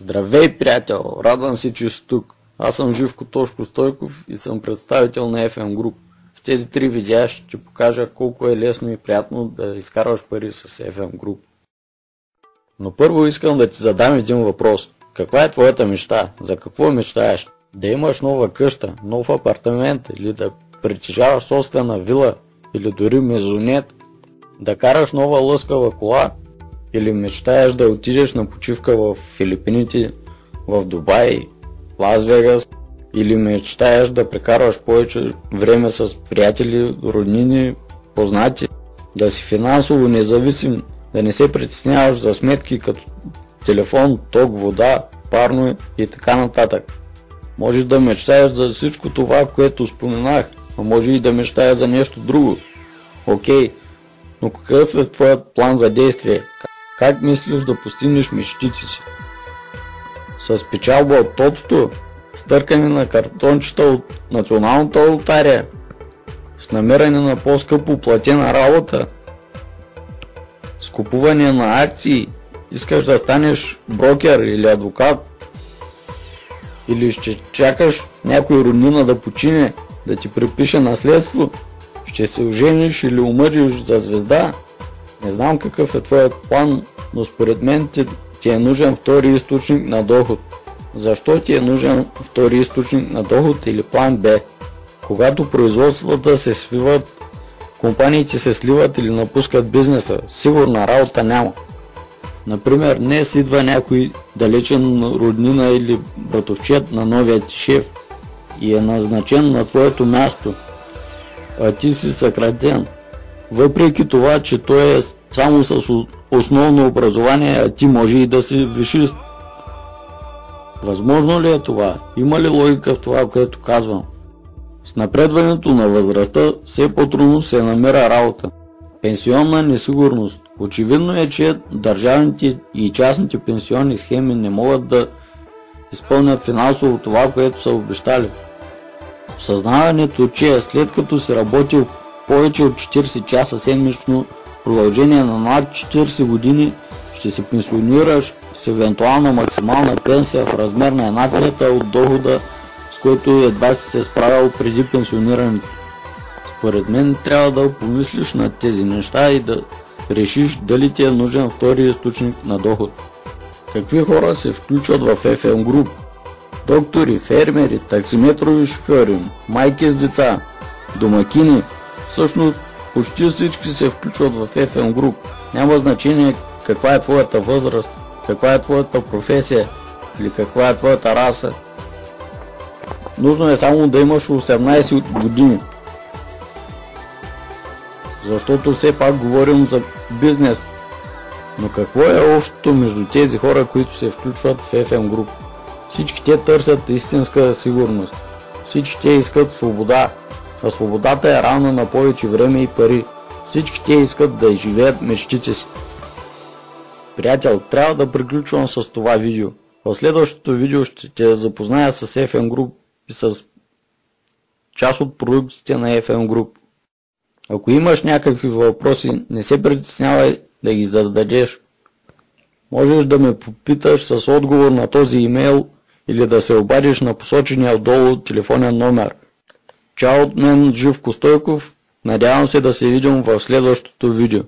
Здравей, приятел! Радвам се, че си тук. Аз съм Живко Тошко Стойков и съм представител на FM Group. В тези 3 видеа ще ти покажа колко е лесно и приятно да изкарваш пари с FM Group. Но първо искам да ти задам един въпрос. Каква е твоята мечта? За какво мечтаеш? Да имаш нова къща, нов апартамент или да притежаваш собствена вила или дори мезонет? Да караш нова лъскава кола? Или мечтаеш да отидеш на почивка в Филипините, в Дубай, Лас Вегас? Или мечтаеш да прекарваш повече време с приятели, роднини, познати? Да си финансово независим, да не се притесняваш за сметки като телефон, ток, вода, парно и така нататък. Можеш да мечтаеш за всичко това, което споменах, а може и да мечтаеш за нещо друго. Окей, но какъв е твоят план за действие? Как мислиш да постигнеш мечтите си? С печалба от тотото? С търкане на картончета от националната лотария? С намиране на по-скъпо платена работа? С купуване на акции? Искаш да станеш брокер или адвокат? Или ще чакаш някой роднина да почине, да ти припише наследство? Ще се ожениш или омъжиш за звезда? Не знам какъв е твоят план, но според мен ти е нужен втори източник на доход. Защо ти е нужен втори източник на доход или план Б? Когато производствата се свиват, компаниите се сливат или напускат бизнеса, сигурна работа няма. Например, днес идва някой далечен роднина или братовчет на новия ти шеф и е назначен на твоето място, а ти си съкратен. Въпреки това, че той е само с основно образование, а ти може и да си висшист. Възможно ли е това? Има ли логика в това, което казвам? С напредването на възрастта все по-трудно се намира работа. Пенсионна несигурност. Очевидно е, че държавните и частните пенсионни схеми не могат да изпълнят финансово това, което са обещали. Осъзнаването, че след като си работил повече от 40 часа седмично, в продължение на над 40 години, ще се пенсионираш с евентуална максимална пенсия в размер на 1/3 от дохода, с който едва си се справил преди пенсионирането. Според мен трябва да помислиш над тези неща и да решиш дали ти е нужен втори източник на доход. Какви хора се включват в FM Group? Доктори, фермери, таксиметрови шофьори, майки с деца, домакини. Всъщност почти всички се включват в FM Group. Няма значение каква е твоята възраст, каква е твоята професия или каква е твоята раса. Нужно е само да имаш 18 години. Защото все пак говорим за бизнес. Но какво е общото между тези хора, които се включват в FM Group? Всички те търсят истинска сигурност. Всички те искат свобода. А свободата е равна на повече време и пари. Всички те искат да изживеят мечтите си. Приятел, трябва да приключвам с това видео. В следващото видео ще те запозная с FM Group и с част от продуктите на FM Group. Ако имаш някакви въпроси, не се притеснявай да ги зададеш. Можеш да ме попиташ с отговор на този имейл или да се обадиш на посочения отдолу телефонен номер. Чао от мен, Живко Стойков. Надявам се да се видим в следващото видео.